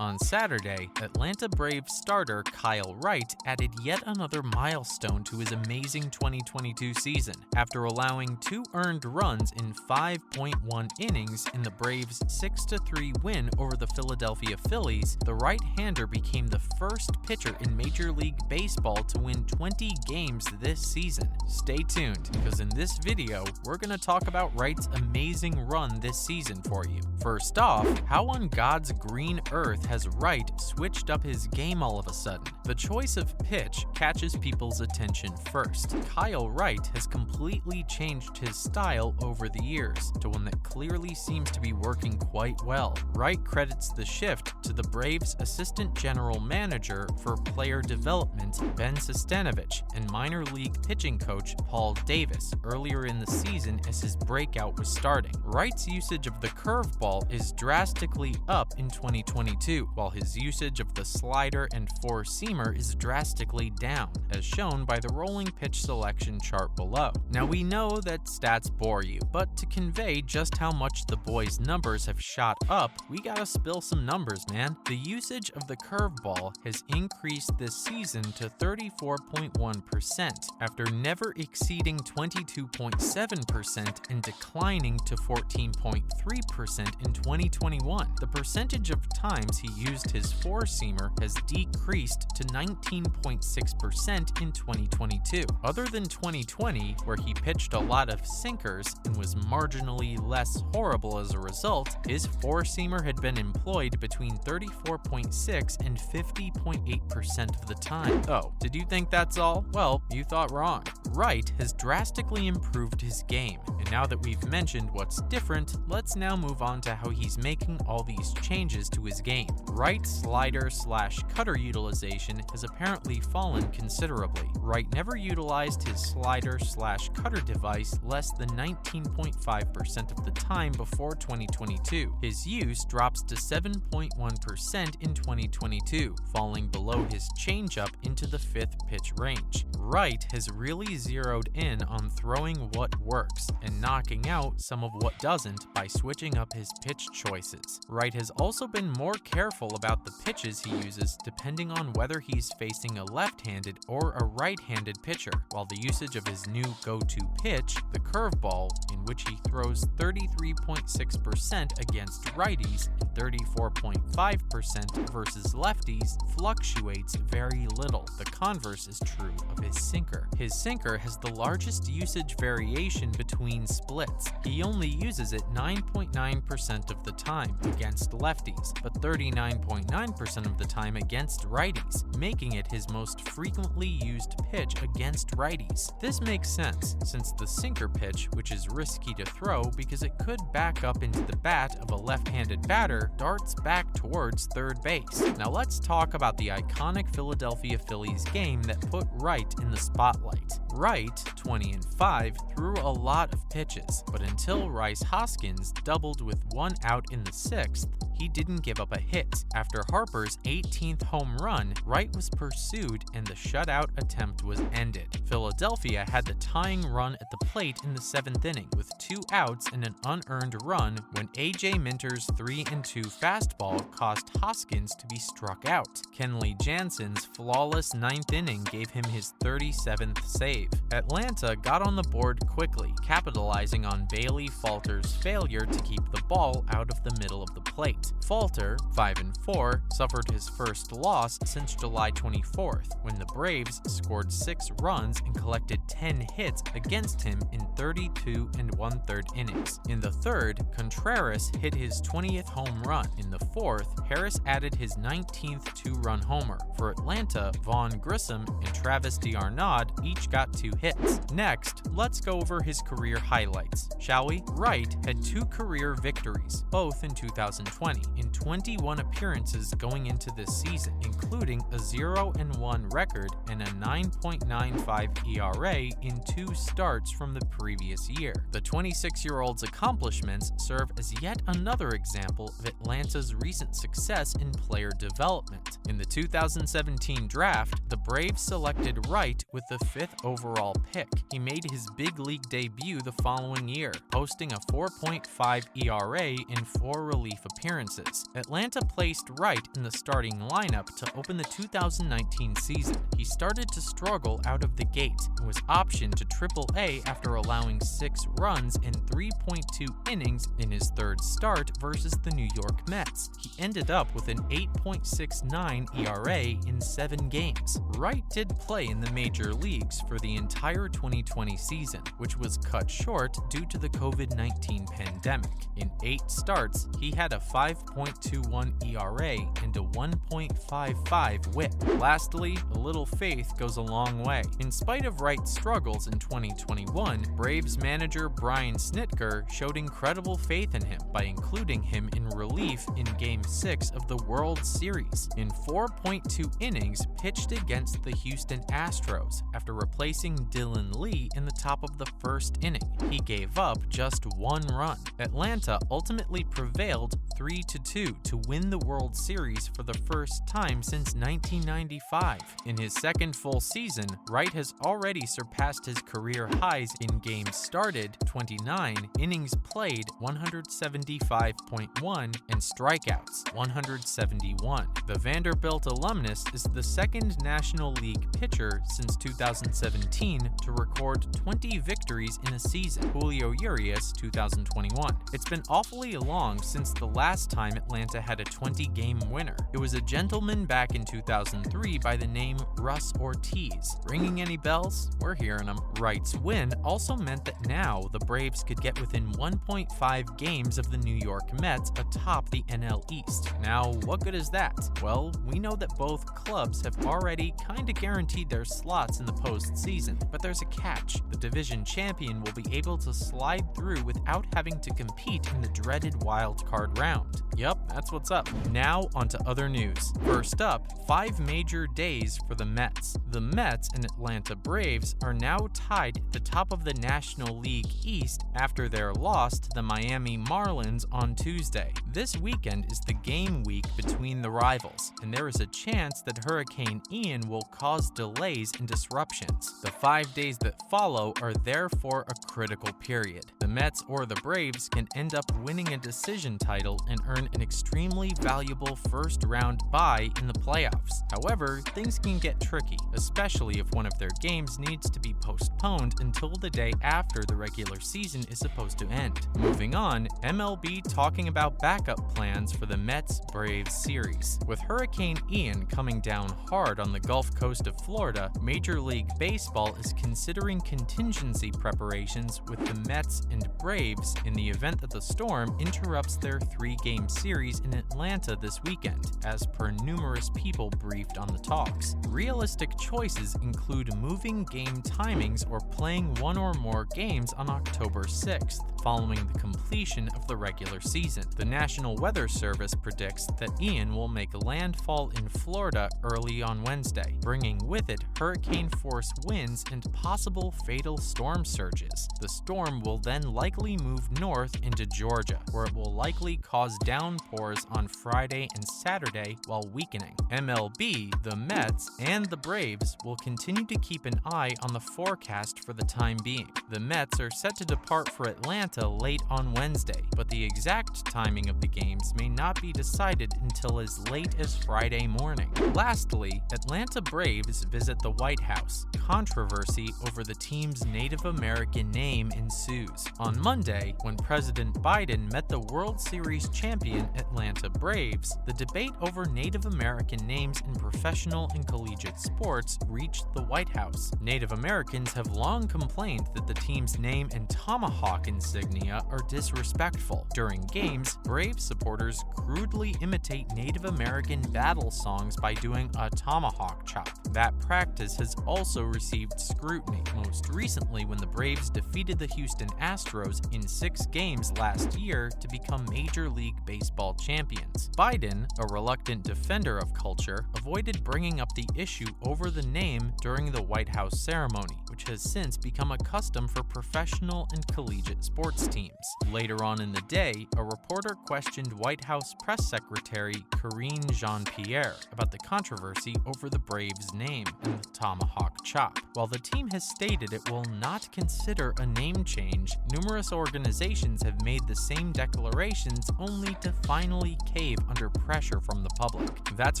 On Saturday, Atlanta Braves starter Kyle Wright added yet another milestone to his amazing 2022 season. After allowing 2 earned runs in 5.1 innings in the Braves' 6-3 win over the Philadelphia Phillies, the right-hander became the first pitcher in Major League Baseball to win 20 games this season. Stay tuned, because in this video, we're going to talk about Wright's amazing run this season for you. First off, how on God's green earth has Wright switched up his game all of a sudden? The choice of pitch catches people's attention first. Kyle Wright has completely changed his style over the years to one that clearly seems to be working quite well. Wright credits the shift to the Braves' assistant general manager for player development, Ben Sestanovich, and minor league pitching coach Paul Davis earlier in the season as his breakout was starting. Wright's usage of the curveball is drastically up in 2022, while his usage of the slider and four-seamer is drastically down, as shown by the rolling pitch selection chart below. Now we know that stats bore you, but to convey just how much the boys' numbers have shot up, we gotta spill some numbers, man. The usage of the curveball has increased this season to 34.1%, after never exceeding 22.7% and declining to 14.3% in 2021. The percentage of times he used his four-seamer has decreased to 19.6% in 2022. Other than 2020, where he pitched a lot of sinkers and was marginally less horrible as a result, his four-seamer had been employed between 34.6 and 50.8% of the time. Oh, did you think that's all? Well, you thought wrong. Wright has drastically improved his game, and now that we've mentioned what's different, let's now move on to how he's making all these changes to his game. Wright's slider/cutter utilization has apparently fallen considerably. Wright never utilized his slider/cutter device less than 19.5% of the time before 2022. His use drops to 7.1% in 2022, falling below his changeup into the 5th pitch range. Wright has really zeroed in on throwing what works and knocking out some of what doesn't by switching up his pitch choices. Wright has also been more careful about the pitches he uses depending on whether he's facing a left-handed or a right-handed pitcher, while the usage of his new go-to pitch, the curveball, in which he throws 33.6% against righties and 34.5% versus lefties, fluctuates very little. The converse is true of his sinker. His sinker has the largest usage variation between splits. He only uses it 9.9% of the time against lefties, but 39.9% of the time against righties, making it his most frequently used pitch against righties. This makes sense, since the sinker pitch, which is risky to throw because it could back up into the bat of a left-handed batter, darts back towards third base. Now let's talk about the iconic Philadelphia Phillies game that put Wright in the spotlight. Wright, 20-5, threw a lot of pitches, but until Rhys Hoskins doubled with 1 out in the 6th, he didn't give up a hit. After Harper's 18th home run, Wright was pursued and the shutout attempt was ended. Philadelphia had the tying run at the plate in the 7th inning with 2 outs and an unearned run when A.J. Minter's 3-2 fastball caused Hoskins to be struck out. Kenley Jansen's flawless 9th inning gave him his 37th save. Atlanta got on the board quickly, capitalizing on Bailey Falter's failure to keep the ball out of the middle of the plate. Falter, 5-4, suffered his first loss since July 24th, when the Braves scored 6 runs and collected 10 hits against him in 32 1/3 innings. In the 3rd, Contreras hit his 20th home run. In the 4th, Harris added his 19th 2-run homer. For Atlanta, Vaughn Grissom and Travis d'Arnaud each got 2 hits. Next, let's go over his career highlights, shall we? Wright had 2 career victories, both in 2020, in 21 appearances going into this season, including a 0-1 record and a 9.95 ERA in 2 starts from the previous year. The 26-year-old's accomplishments serve as yet another example of Atlanta's recent success in player development. In the 2017 draft, the Braves selected Wright with the 5th overall pick. He made his big league debut the following year, posting a 4.5 ERA in 4 relief appearances. Atlanta placed Wright in the starting lineup to open the 2019 season. He started to struggle out of the gate and was optioned to AAA after allowing 6 runs in 3.2 innings in his third start versus the New York Mets. He ended up with an 8.69 ERA in 7 games. Wright did play in the major leagues for the entire 2020 season, which was cut short due to the COVID-19 pandemic. In 8 starts, he had a 5.21 ERA and a 1.55 WHIP. Lastly, a little faith goes a long way. In spite of Wright's struggles in 2021, Braves manager Brian Snitker showed incredible faith in him by including him in relief in Game 6 of the World Series. In 4.2 innings, pitched against the Houston Astros after replacing Dylan Lee in the top of the first inning. He gave up just 1 run. Atlanta ultimately prevailed 3-2 to win the World Series for the first time since 1995. In his second full season, Wright has already surpassed his career highs in games started 29, innings played 175.1, and strikeouts 171. The Vanderbilt alumnus is the second National League pitcher since 2017 to record 20 victories in a season. Julio Urias, 2021. It's been awfully long since the last time Atlanta had a 20-game winner. It was a gentleman back in 2003 by the name Russ Ortiz. Ringing any bells? We're hearing them. Wright's win also meant that now the Braves could get within 1.5 games of the New York Mets atop the NL East. Now, what good is that? Well, we know that both clubs have already kinda guaranteed their slots in the postseason, but there's a catch. The division champion will be able to slide through without having to compete in the dreaded wild card round. Yup, that's what's up. Now, onto other news. First up, 5 major days for the Mets. The Mets and Atlanta Braves are now tied at the top of the National League East after their loss to the Miami Marlins on Tuesday. This weekend is the game week between the rivals, and there is a chance that Hurricane Ian will cause delays and disruptions. The 5 days that follow are therefore a critical period. The Mets or the Braves can end up winning a decision title and earn an extremely valuable first-round bye in the playoffs. However, things can get tricky, especially if one of their games needs to be postponed until the day after the regular season is supposed to end. Moving on, MLB talking about backup plans for the Mets-Braves series. With Hurricane Ian coming down hard on the Gulf Coast of Florida, Major League Baseball is considering contingency preparations with the Mets and Braves in the event that the storm interrupts their 3-game series in Atlanta this weekend, as per numerous people briefed on the talks. Realistic choices include moving game timings or playing one or more games on October 6th, following the completion of the regular season. The National Weather Service predicts that Ian will make landfall in Florida early on Wednesday, bringing with it hurricane-force winds and possible fatal storm surges. The storm will then likely move north into Georgia, where it will likely cause downpours on Friday and Saturday while weakening. MLB, the Mets, and the Braves will continue to keep an eye on the forecast for the time being. The Mets are set to depart for Atlanta late on Wednesday, but the exact timing of the games may not be decided until as late as Friday morning. Lastly, Atlanta Braves visit the White House. Controversy over the team's Native American name ensues. On Monday, when President Biden met the World Series champion Atlanta Braves, the debate over Native American names in professional and collegiate sports reached the White House. Native Americans have long complained that the team's name and tomahawk insignia are disrespectful. During games, Braves supporters crudely imitate Native American battle songs by doing a tomahawk chop. That practice has also received scrutiny, most recently when the Braves defeated the Houston Astros in 6 games last year to become Major League Baseball champions. Biden, a reluctant defender of culture, avoided bringing up the issue over the name during the White House ceremony, which has since become a custom for professional and collegiate sports teams. Later on in the day, a reporter questioned White House Press Secretary Karine Jean-Pierre about the controversy over the Braves' name and the tomahawk chop. While the team has stated it will not consider a name change, numerous organizations have made the same declarations only to finally cave under pressure from the public. That's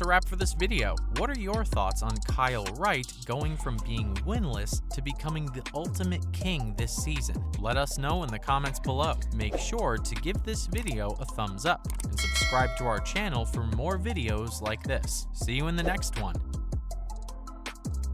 a wrap for this video. What are your thoughts on Kyle Wright going from being winless to becoming the ultimate king this season? Let us know in the comments below. Make sure to give this video a thumbs up and subscribe to our channel for more videos like this. See you in the next one.